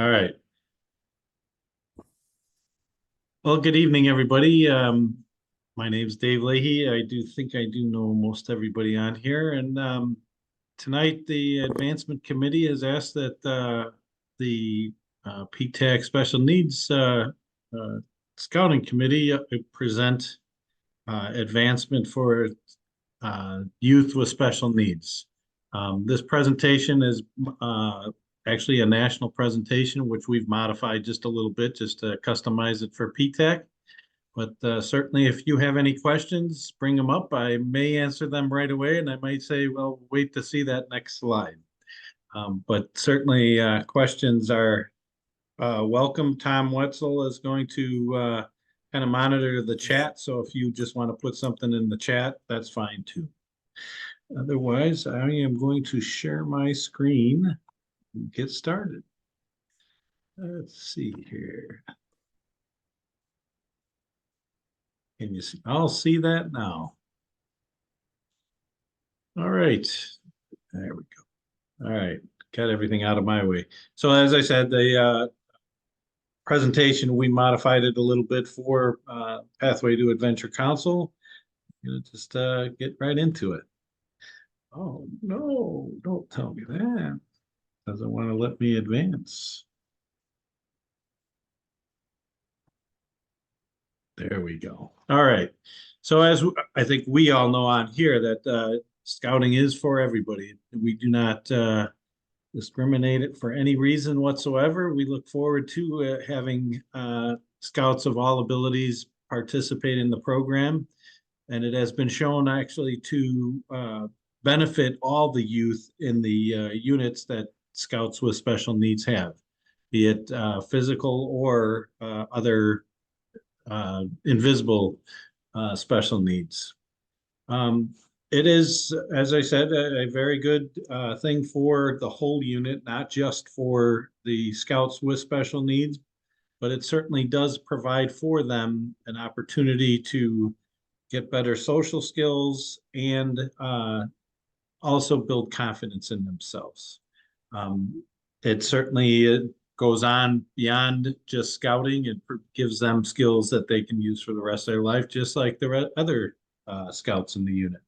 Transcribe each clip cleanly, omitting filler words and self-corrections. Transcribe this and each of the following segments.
All right. Well, good evening, everybody. My name's Dave Leahy. I do think I do know most everybody on here. And tonight, the Advancement Committee has asked that the PTAC Special Needs uh, Scouting Committee present advancement for youth with special needs. This presentation is actually a national presentation, which we've modified just a little bit just to customize it for PTAC. But certainly, if you have any questions, bring them up. I may answer them right away, and I might say, well, wait to see that next slide. But certainly, questions are welcome. Tom Wetzel is going to kind of monitor the chat. So if you just want to put something in the chat, that's fine too. Otherwise, I am going to share my screen and get started. Let's see here. Can you see? I'll see that now. All right. There we go. All right. Got everything out of my way. So as I said, the presentation, we modified it a little bit for Pathway to Adventure Council. Just get right into it. Oh, no, don't tell me that. Doesn't want to let me advance. There we go. All right. So as I think we all know on here that scouting is for everybody. We do not discriminate it for any reason whatsoever. We look forward to having scouts of all abilities participate in the program. And it has been shown actually to benefit all the youth in the units that scouts with special needs have, be it physical or other invisible special needs. It is, as I said, a very good thing for the whole unit, not just for the scouts with special needs, but it certainly does provide for them an opportunity to get better social skills and also build confidence in themselves. It certainly goes on beyond just scouting. It gives them skills that they can use for the rest of their life, just like the other scouts in the unit.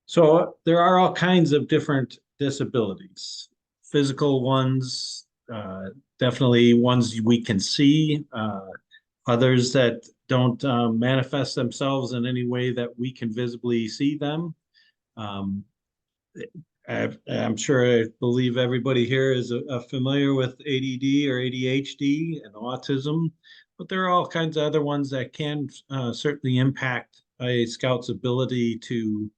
So there are all kinds of different disabilities, physical ones, definitely ones we can see, others that don't manifest themselves in any way that we can visibly see them. I'm sure, I believe everybody here is familiar with ADD or ADHD and autism, but there are all kinds of other ones that can certainly impact a scout's ability to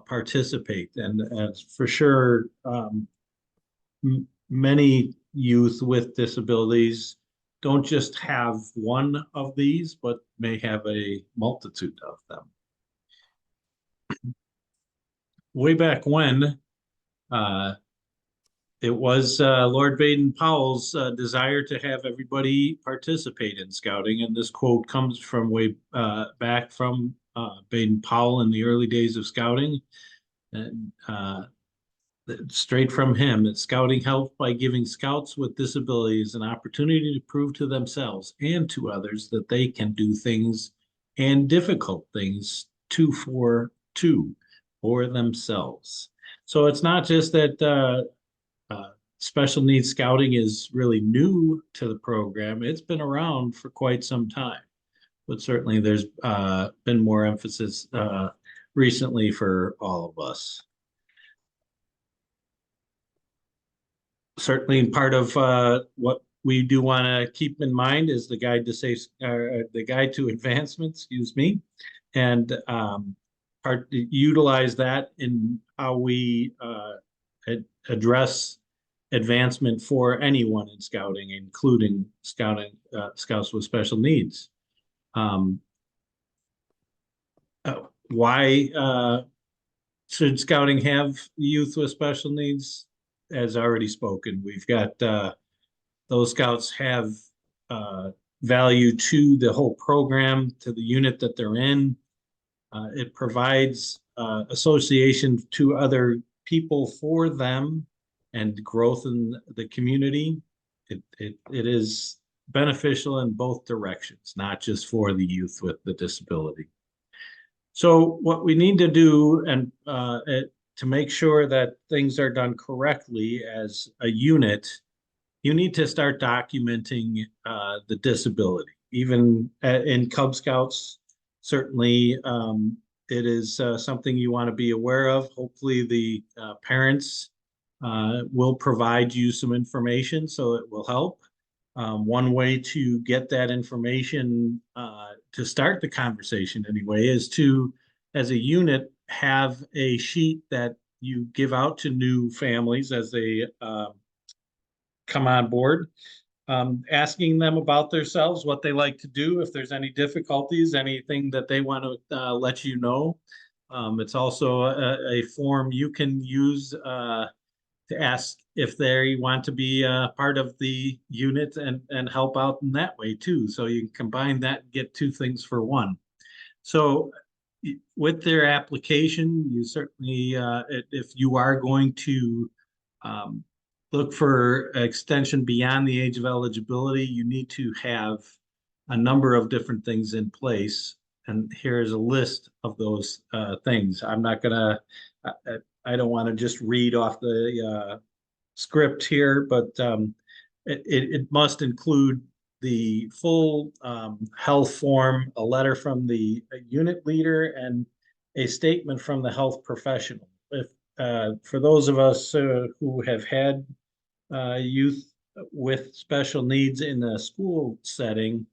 participate. And for sure, many youth with disabilities don't just have one of these, but may have a multitude of them. Way back when, it was Lord Baden-Powell's desire to have everybody participate in scouting, and this quote comes from way back from Baden-Powell in the early days of scouting, and straight from him, that scouting helped by giving scouts with disabilities an opportunity to prove to themselves and to others that they can do things and difficult things for themselves. So it's not just that special needs scouting is really new to the program. It's been around for quite some time, but certainly there's been more emphasis recently for all of us. Certainly part of what we do want to keep in mind is the guide to safe, the guide to advancement, excuse me, and utilize that in how we address advancement for anyone in scouting, including scouts with special needs. Why should scouting have youth with special needs? As already spoken, we've got those scouts have value to the whole program, to the unit that they're in. It provides association to other people for them and growth in the community. it is beneficial in both directions, not just for the youth with the disability. So what we need to do and to make sure that things are done correctly as a unit, you need to start documenting the disability. Even in Cub Scouts, certainly it is something you want to be aware of. Hopefully the parents will provide you some information so it will help. One way to get that information to start the conversation anyway is to, as a unit, have a sheet that you give out to new families as they come on board, asking them about themselves, what they like to do, if there's any difficulties, anything that they want to let you know. It's also a form you can use to ask if they want to be part of the unit and help out in that way too. So you can combine that and get two things for one. So with their application, you certainly, if you are going to um, look for extension beyond the age of eligibility, you need to have a number of different things in place. And here's a list of those things. I'm not gonna, I don't want to just read off the script here, but it must include the full health form, a letter from the unit leader, and a statement from the health professional. If for those of us who have had youth with special needs in a school setting,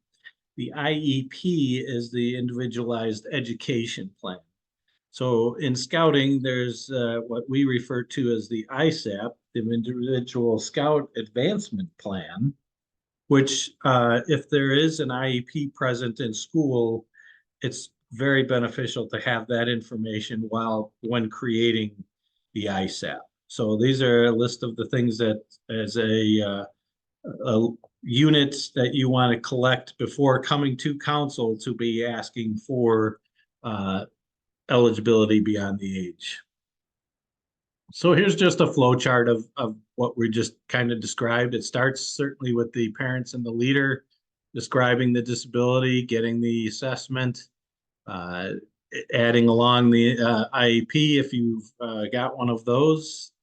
the IEP is the individualized education plan. So in scouting, there's what we refer to as the ISAP, the Individual Scout Advancement Plan, which if there is an IEP present in school, it's very beneficial to have that information when creating the ISAP. So these are a list of the things that as a unit that you want to collect before coming to council to be asking for eligibility beyond the age. So here's just a flow chart of what we just kind of described. It starts certainly with the parents and the leader describing the disability, getting the assessment, adding along the IEP if you've got one of those,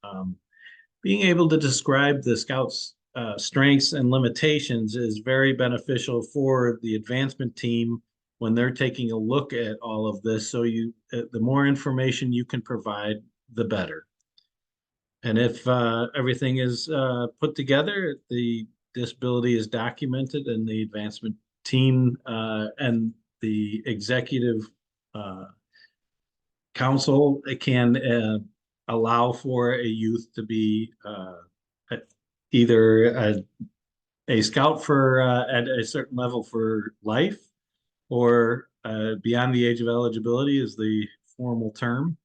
being able to describe the scouts' strengths and limitations is very beneficial for the advancement team when they're taking a look at all of this. So the more information you can provide, the better. And if everything is put together, the disability is documented, and the advancement team and the executive council can allow for a youth to be either a scout for at a certain level for life, or beyond the age of eligibility is the formal term.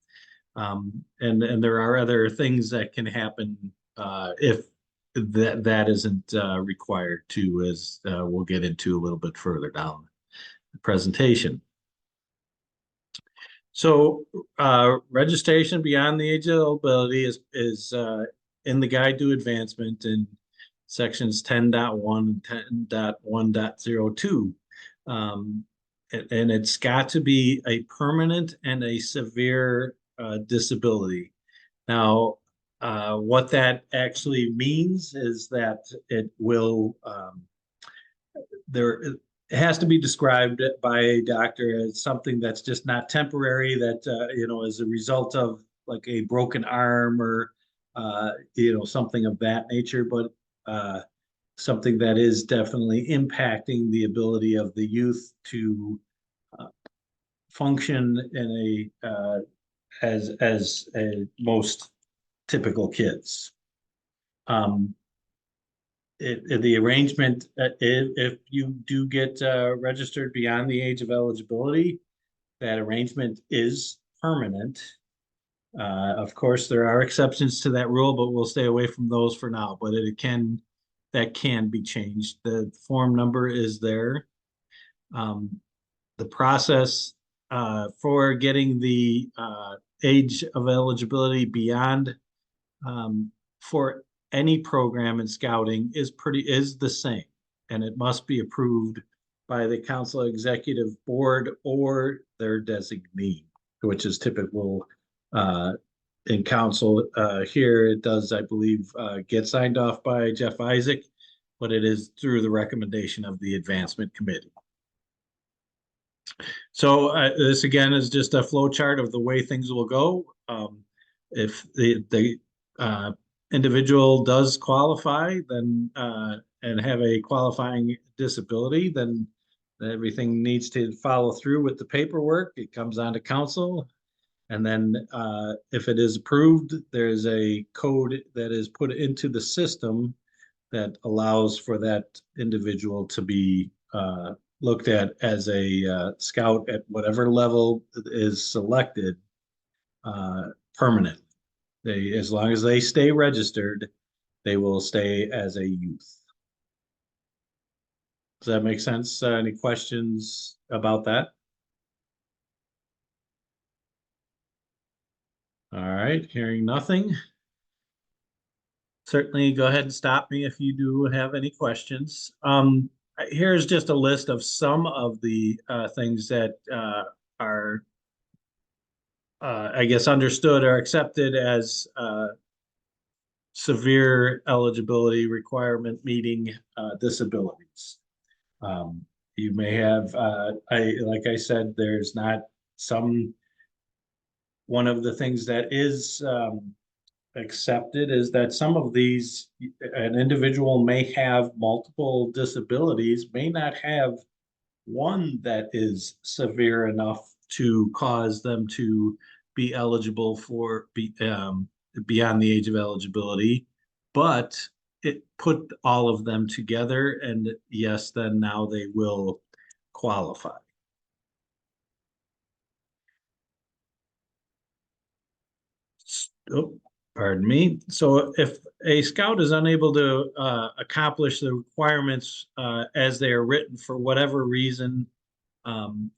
And there are other things that can happen if that isn't required too, as we'll get into a little bit further down the presentation. So registration beyond the age of eligibility is in the Guide to Advancement in sections 10.1 and 10.1.02. And it's got to be a permanent and a severe disability. Now, what that actually means is that it will, it has to be described by a doctor as something that's just not temporary, that, as a result of like a broken arm or, something of that nature, but something that is definitely impacting the ability of the youth to function in as most typical kids. The arrangement, if you do get registered beyond the age of eligibility, that arrangement is permanent. Of course, there are exceptions to that rule, but we'll stay away from those for now. But that can be changed. The form number is there. The process for getting the age of eligibility beyond for any program in scouting is the same, and it must be approved by the council executive board or their designee, which is typical in council. Here it does, I believe, get signed off by Jeff Isaac, but it is through the recommendation of the advancement committee. So this again is just a flow chart of the way things will go. If the individual does qualify, then and have a qualifying disability, then everything needs to follow through with the paperwork. It comes on to council. And then if it is approved, there's a code that is put into the system that allows for that individual to be looked at as a scout at whatever level is selected permanently. As long as they stay registered, they will stay as a youth. Does that make sense? Any questions about that? All right, hearing nothing. Certainly go ahead and stop me if you do have any questions. Here's just a list of some of the things that are, I guess, understood or accepted as severe eligibility requirement meeting disabilities. You may have, like I said, there's not one of the things that is accepted is that some of these, an individual may have multiple disabilities, may not have one that is severe enough to cause them to be eligible for beyond the age of eligibility, but it put all of them together, and yes, then now they will qualify. Oh, pardon me. So if a scout is unable to accomplish the requirements as they are written for whatever reason,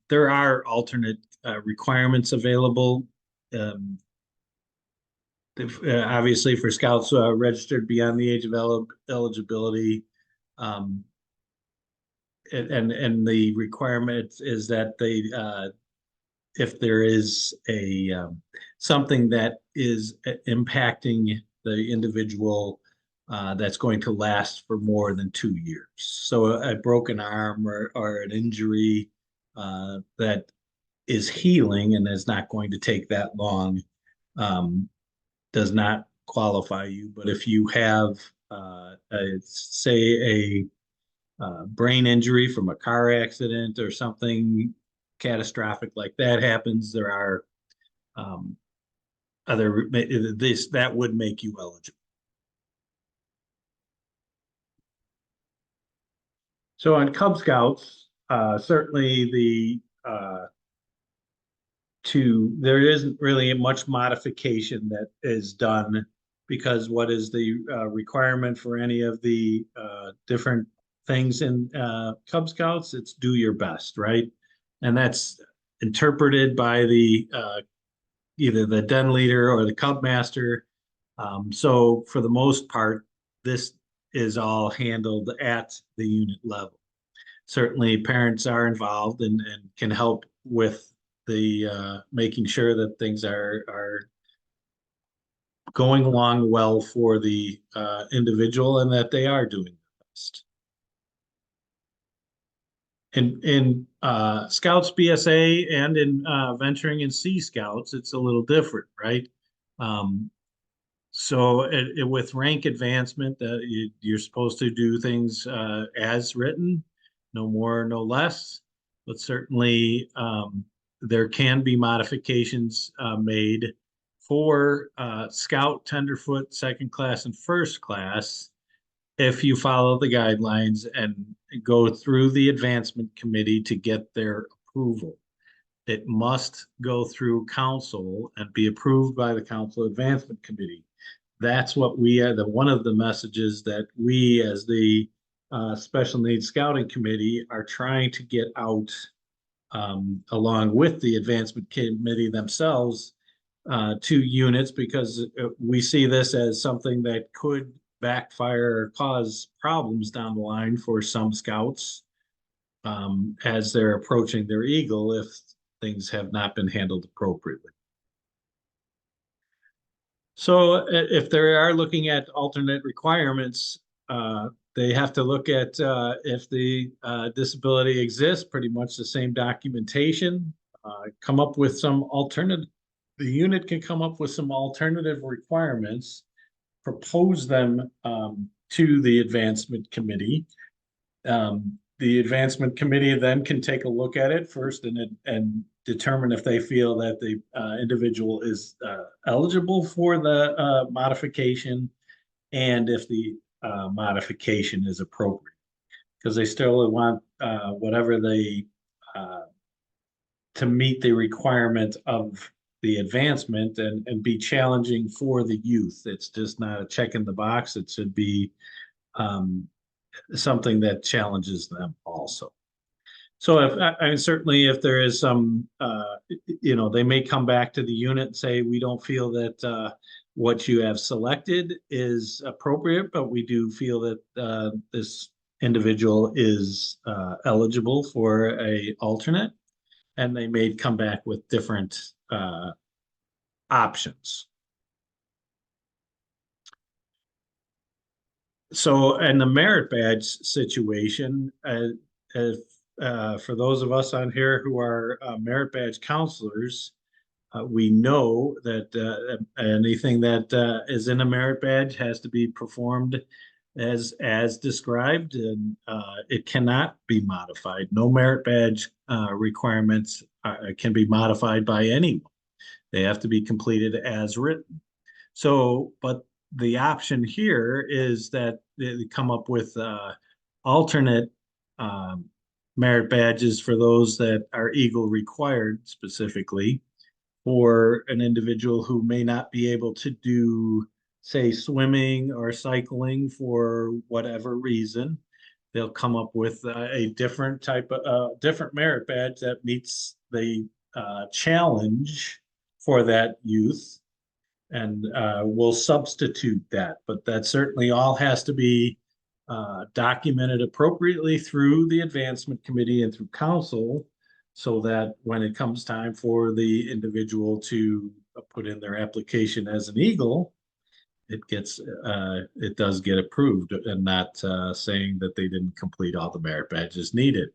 there are alternate requirements available. Obviously, for scouts registered beyond the age of eligibility, and the requirement is that they if there is a something that is impacting the individual that's going to last for more than 2 years. So a broken arm or an injury that is healing and is not going to take that long does not qualify you. But if you have, say, a brain injury from a car accident or something catastrophic like that happens, there are other that would make you eligible. So on Cub Scouts, certainly there isn't really much modification that is done, because what is the requirement for any of the different things in Cub Scouts? It's do your best, right? And that's interpreted by the either the den leader or the Cub master. So for the most part, this is all handled at the unit level. Certainly parents are involved and can help with the making sure that things are going along well for the individual and that they are doing the best. In Scouts BSA and in venturing in Sea Scouts, it's a little different, right? So with rank advancement, you're supposed to do things as written, no more, no less. But certainly there can be modifications made for Scout, Tenderfoot, second class, and first class if you follow the guidelines and go through the advancement committee to get their approval. It must go through council and be approved by the council advancement committee. That's what we are, one of the messages that we as the special needs scouting committee are trying to get out along with the advancement committee themselves to units, because we see this as something that could backfire or cause problems down the line for some scouts as they're approaching their eagle if things have not been handled appropriately. So if they are looking at alternate requirements, they have to look at if the disability exists, pretty much the same documentation, come up with some alternative. The unit can come up with some alternative requirements, propose them to the advancement committee. The advancement committee then can take a look at it first and determine if they feel that the individual is eligible for the modification and if the modification is appropriate. Because they still want whatever they to meet the requirement of the advancement and be challenging for the youth. It's just not a check in the box. It should be something that challenges them also. So if I mean, certainly if there is some, they may come back to the unit and say, we don't feel that what you have selected is appropriate, but we do feel that this individual is eligible for a alternate, and they may come back with different options. So in the merit badge situation, if for those of us on here who are merit badge counselors, we know that anything that is in a merit badge has to be performed as described, and it cannot be modified. No merit badge requirements can be modified by anyone. They have to be completed as written. So, but the option here is that they come up with alternate merit badges for those that are Eagle required specifically for an individual who may not be able to do, say, swimming or cycling for whatever reason. They'll come up with a different type of different merit badge that meets the challenge for that youth, and we'll substitute that. But that certainly all has to be documented appropriately through the advancement committee and through council, so that when it comes time for the individual to put in their application as an Eagle, it does get approved, and not saying that they didn't complete all the merit badges needed.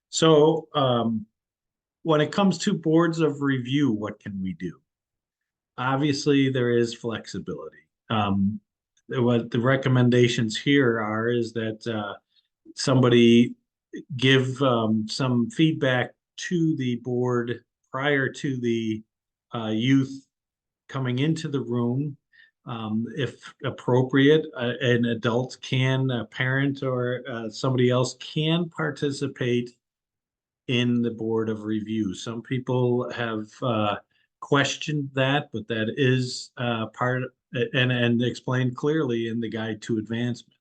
So when it comes to boards of review, what can we do? Obviously, there is flexibility. What the recommendations here are is that somebody give some feedback to the board prior to the youth coming into the room. If appropriate, an adult can, a parent or somebody else can participate in the board of review. Some people have questioned that, but that is part and explained clearly in the Guide to Advancement.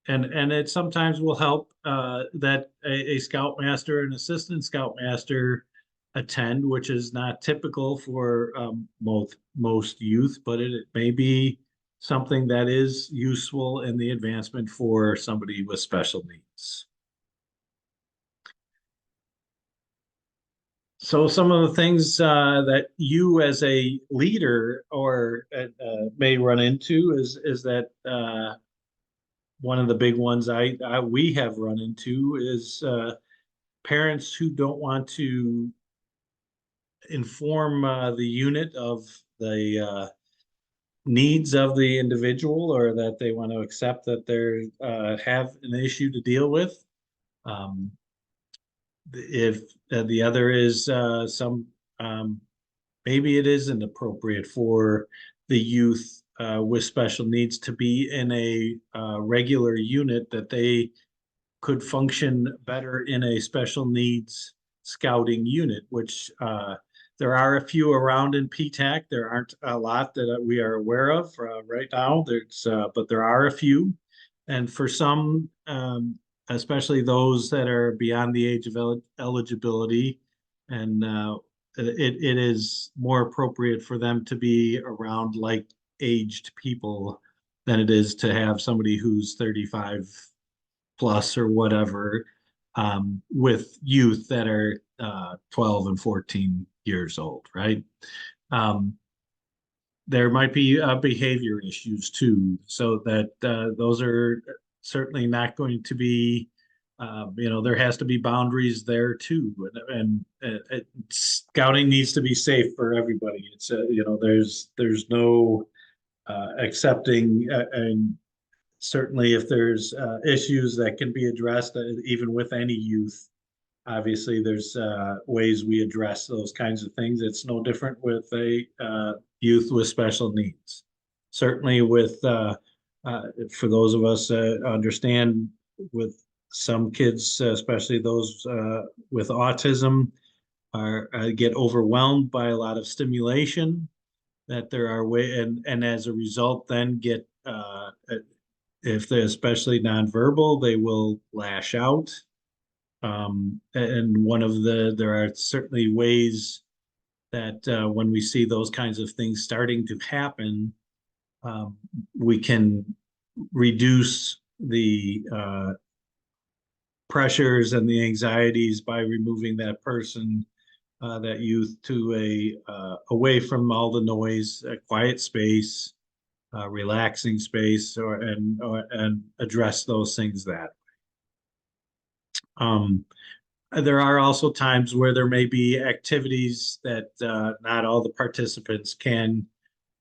And it sometimes will help that a scoutmaster and assistant scoutmaster attend, which is not typical for most youth, but it may be something that is useful in the advancement for somebody with special needs. So some of the things that you as a leader or may run into is that one of the big ones we have run into is parents who don't want to inform the unit of the needs of the individual, or that they want to accept that they have an issue to deal with. If the other is maybe it isn't appropriate for the youth with special needs to be in a regular unit, that they could function better in a special needs scouting unit, which there are a few around in PTAC. There aren't a lot that we are aware of right now. But there are a few, and for some, especially those that are beyond the age of eligibility, and it is more appropriate for them to be around like aged people than it is to have somebody who's 35 plus or whatever, with youth that are 12 and 14 years old, right? Um, there might be behavior issues too, so that those are certainly not going to be, there has to be boundaries there too, and scouting needs to be safe for everybody. It's there's no accepting, and certainly if there's issues that can be addressed, even with any youth. Obviously, there's ways we address those kinds of things. It's no different with a youth with special needs. Certainly, with for those of us understand, with some kids, especially those with autism, are get overwhelmed by a lot of stimulation. That there are way and as a result, then get if they're especially nonverbal, they will lash out. And there are certainly ways that when we see those kinds of things starting to happen, um, we can reduce the pressures and the anxieties by removing that person, that youth, to a away from all the noise, a quiet space, relaxing space, and address those things that. Um, there are also times where there may be activities that not all the participants can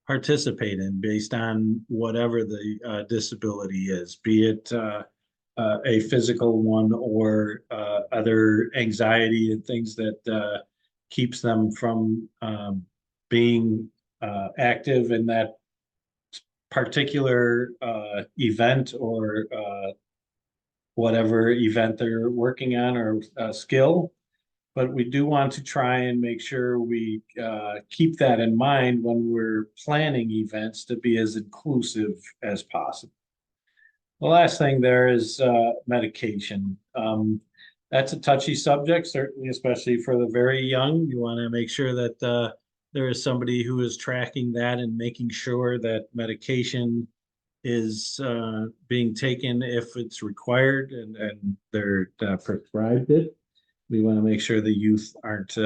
participate in based on whatever the disability is, be it a physical one or other anxiety and things that keeps them from being active in that particular event or whatever event they're working on or skill. But we do want to try and make sure we keep that in mind when we're planning events to be as inclusive as possible. The last thing there is medication. That's a touchy subject, certainly, especially for the very young. You want to make sure that there is somebody who is tracking that and making sure that medication is being taken if it's required, and they're prescribed it. We want to make sure the youth aren't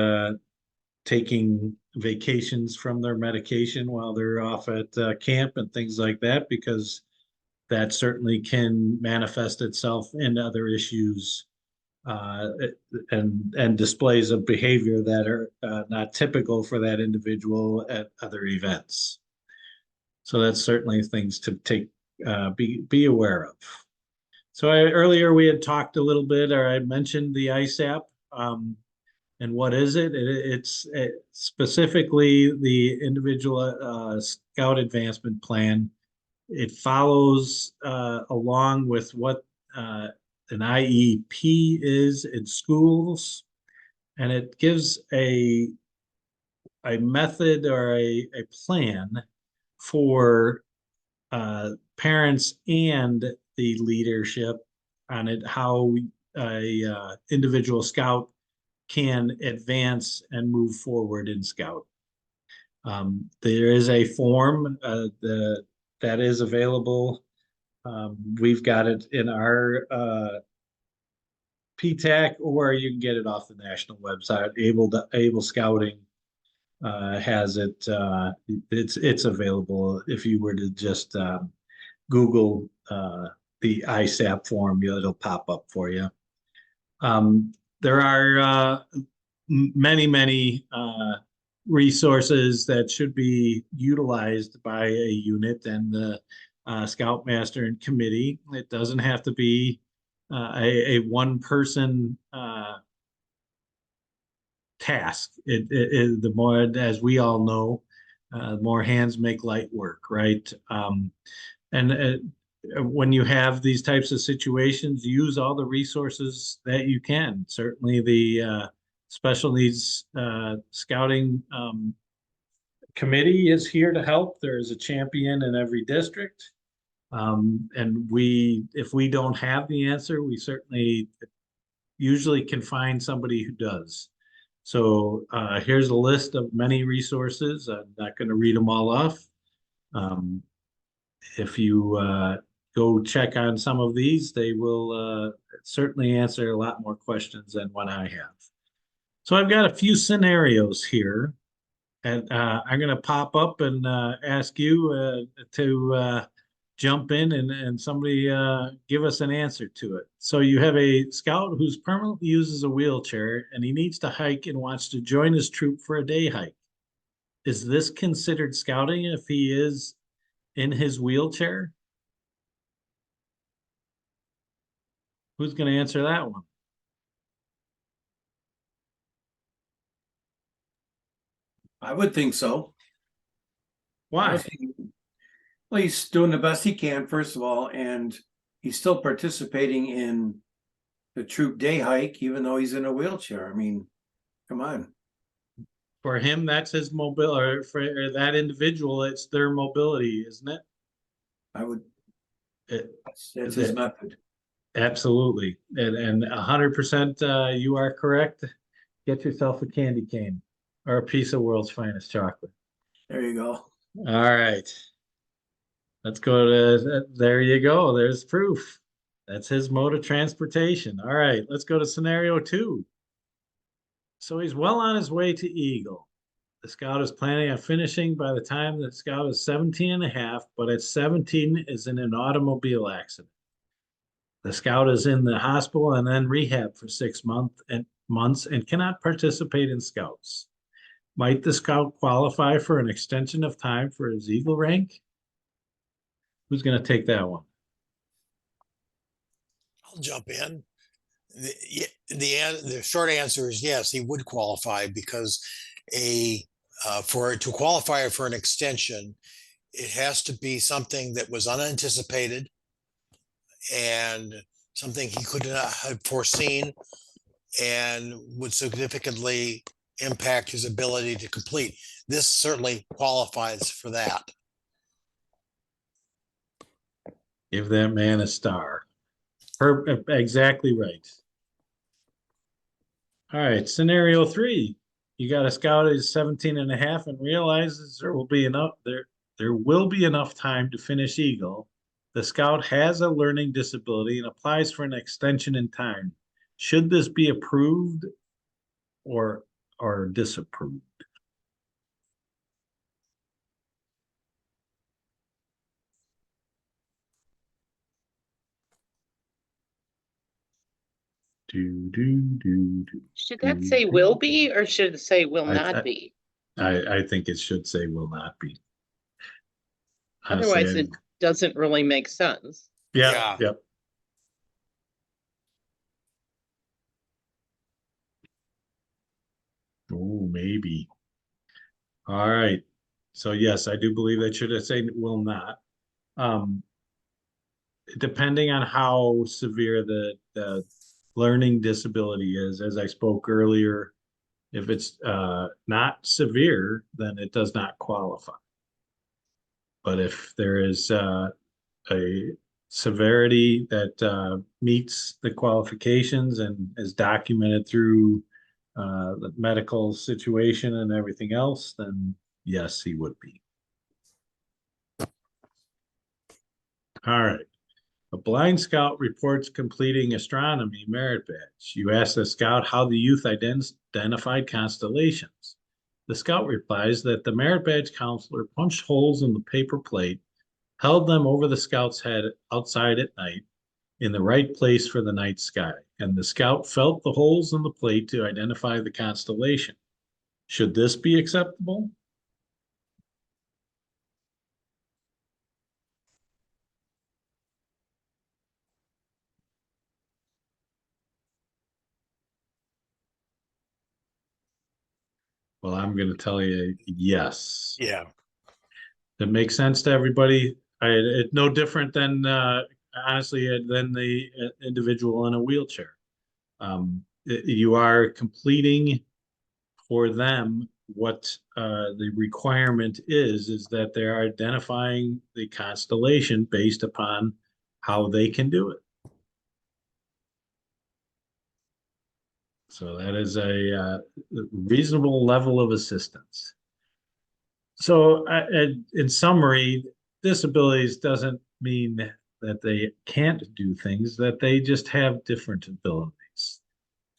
taking vacations from their medication while they're off at camp and things like that, because that certainly can manifest itself in other issues, uh, and displays of behavior that are not typical for that individual at other events. So that's certainly things to be aware of. So earlier we had talked a little bit, or I mentioned the ISAP. And what is it? It's specifically the individual Scout Advancement Plan. It follows along with what an IEP is in schools, and it gives a method or a plan for parents and the leadership on it, how a individual scout can advance and move forward in scout. There is a form that is available. We've got it in our PTAC, or you can get it off the national website. Able Scouting has it. It's available if you were to just Google the ISAP form. It'll pop up for you. There are many resources that should be utilized by a unit and the Scoutmaster and committee. It doesn't have to be a one person task. The more, as we all know, more hands make light work, right? And when you have these types of situations, use all the resources that you can. Certainly the special needs scouting committee is here to help. There is a champion in every district. And if we don't have the answer, we certainly usually can find somebody who does. So here's a list of many resources. I'm not going to read them all off. If you go check on some of these, they will certainly answer a lot more questions than what I have. So I've got a few scenarios here, and I'm going to pop up and ask you to jump in and somebody give us an answer to it. So you have a scout who's permanently uses a wheelchair and he needs to hike and wants to join his troop for a day hike. Is this considered scouting if he is in his wheelchair? Who's going to answer that one? I would think so. I Why? was thinking, well, he's doing the best he can, first of all, and he's still participating in the troop day hike, even though he's in a wheelchair. I mean, come on. For him, that's his mobility, or for that individual, it's their mobility, isn't it? I would, It, that's his it- method. absolutely. And 100%, you are correct. Get yourself a candy cane or a piece of world's finest chocolate. There you go. All right. Let's go to, there you go. There's proof. That's his mode of transportation. All right, let's go to scenario 2. So he's well on his way to Eagle. The scout is planning on finishing by the time the scout is 17 and a half, but at 17 is in an automobile accident. The scout is in the hospital and then rehab for 6 months and cannot participate in scouts. Might the scout qualify for an extension of time for his Eagle rank? Who's going to take that one? I'll jump in. The short answer is yes, he would qualify because to qualify for an extension, it has to be something that was unanticipated and something he could not have foreseen and would significantly impact his ability to complete. This certainly qualifies for that. Give that man a star. Exactly right. All right, scenario 3. You got a scout who's 17 and a half and realizes there will be enough time to finish Eagle. The scout has a learning disability and applies for an extension in time. Should this be approved or disapproved? Should that say will be or should it say will not be? I think it should say will not be. Honestly, Otherwise, it doesn't really make sense. yeah. Yep. Oh, maybe. All right. So yes, I do believe that should have said will not. Um, Depending on how severe the learning disability is, as I spoke earlier, if it's not severe, then it does not qualify. But if there is a severity that meets the qualifications and is documented through the medical situation and everything else, then yes, he would be. All right. A blind scout reports completing astronomy merit badge. You ask the scout how the youth identified constellations. The scout replies that the merit badge counselor punched holes in the paper plate, held them over the scout's head outside at night in the right place for the night sky, and the scout felt the holes in the plate to identify the constellation. Should this be acceptable? Well, I'm going to tell you yes. Yeah. That makes sense to everybody. It's no different than honestly than the individual in a wheelchair. You are completing for them what the requirement is that they're identifying the constellation based upon how they can do it. So that is a reasonable level of assistance. So in summary, disabilities doesn't mean that they can't do things, that they just have different abilities.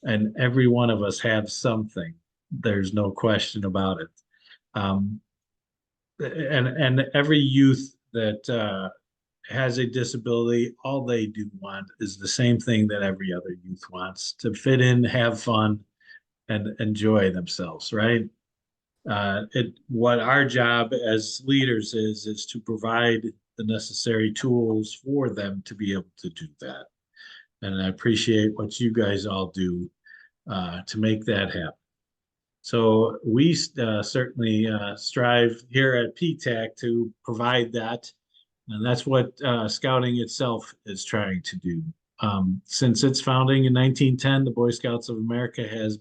And every one of us have something. There's no question about it. Um, and every youth that has a disability, all they do want is the same thing that every other youth wants, to fit in, have fun, and enjoy themselves, right? What our job as leaders is to provide the necessary tools for them to be able to do that. And I appreciate what you guys all do to make that happen. So we certainly strive here at PTAC to provide that, and that's what Scouting itself is trying to do. Since its founding in 1910, the Boy Scouts of America has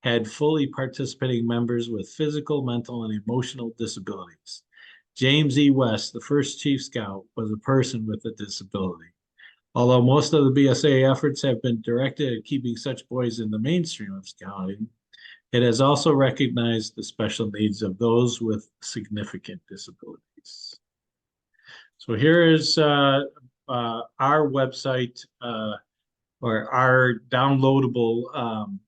had fully participating members with physical, mental, and emotional disabilities. James E. West, the first Chief Scout, was a person with a disability. Although most of the BSA efforts have been directed at keeping such boys in the mainstream of Scouting, it has also recognized the special needs of those with significant disabilities. So here is our website or our downloadable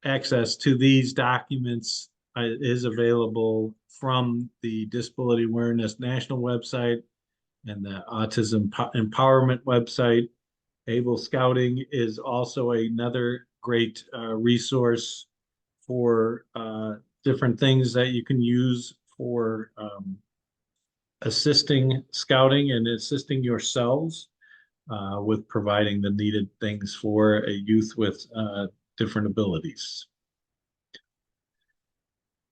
access to these documents is available from the Disability Awareness National website and the Autism Empowerment website. Able Scouting is also another great resource for different things that you can use for assisting scouting and assisting yourselves with providing the needed things for a youth with different abilities.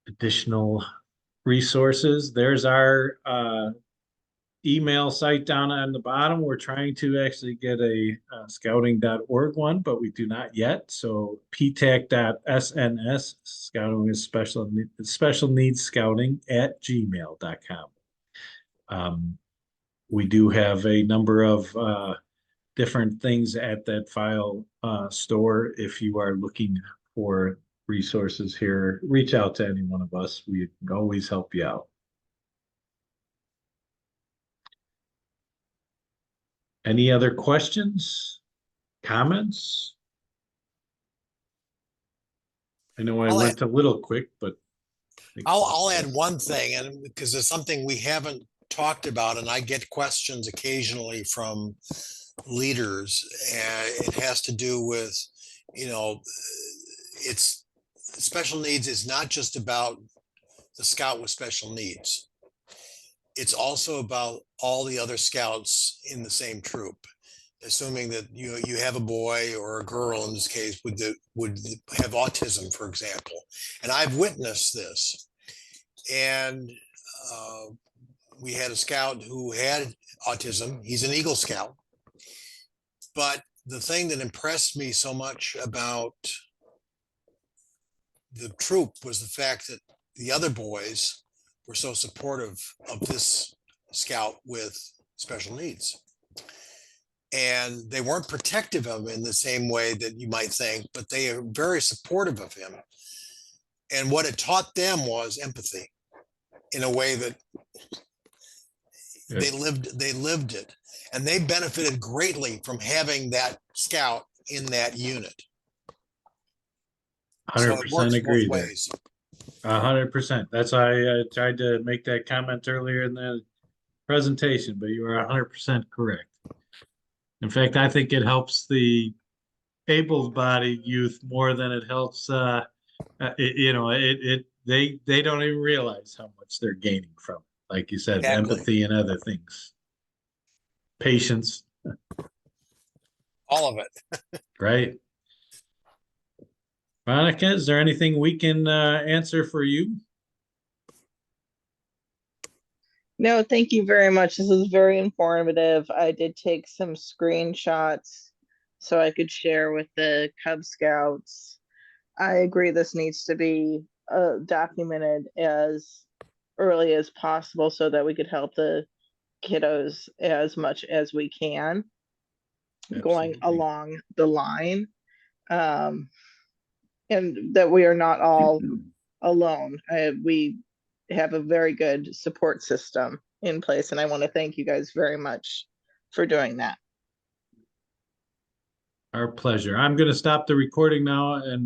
Additional resources. There's our email site down on the bottom. We're trying to actually get a scouting.org one, but we do not yet. So ptac.sns, scouting is special needs scouting at gmail.com. We do have a number of different things at that file store. If you are looking for resources here, reach out to any one of us. We can always help you out. Any other questions, comments? I know I went a little quick, but I'll add one thing, and because it's something we haven't talked about, and I get questions occasionally from leaders, and it has to do with, it's special needs is not just about the scout with special needs. It's also about all the other scouts in the same troop, assuming that you have a boy or a girl in this case would have autism, for example. And I've witnessed this. And we had a scout who had autism. He's an Eagle Scout. But the thing that impressed me so much about the troop was the fact that the other boys were so supportive of this scout with special needs. And they weren't protective of him in the same way that you might think, but they are very supportive of him. And what it taught them was empathy in a way that they lived it. And they benefited greatly from having that scout in that unit. 100% agree there. 100%. That's why I tried to make that comment earlier in the presentation, but you are 100% correct. In fact, I think it helps the able-bodied youth more than it helps. They don't even realize how much they're gaining from it. Like you said, Exactly. empathy and other things, patience, all of it. Right? Monica, is there anything we can answer for you? No, thank you very much. This is very informative. I did take some screenshots so I could share with the Cub Scouts. I agree this needs to be documented as early as possible so that we could help the kiddos as much as we can going Absolutely. along the line. And that we are not all alone. We have a very good support system in place. And I want to thank you guys very much for doing that. Our pleasure. I'm going to stop the recording now and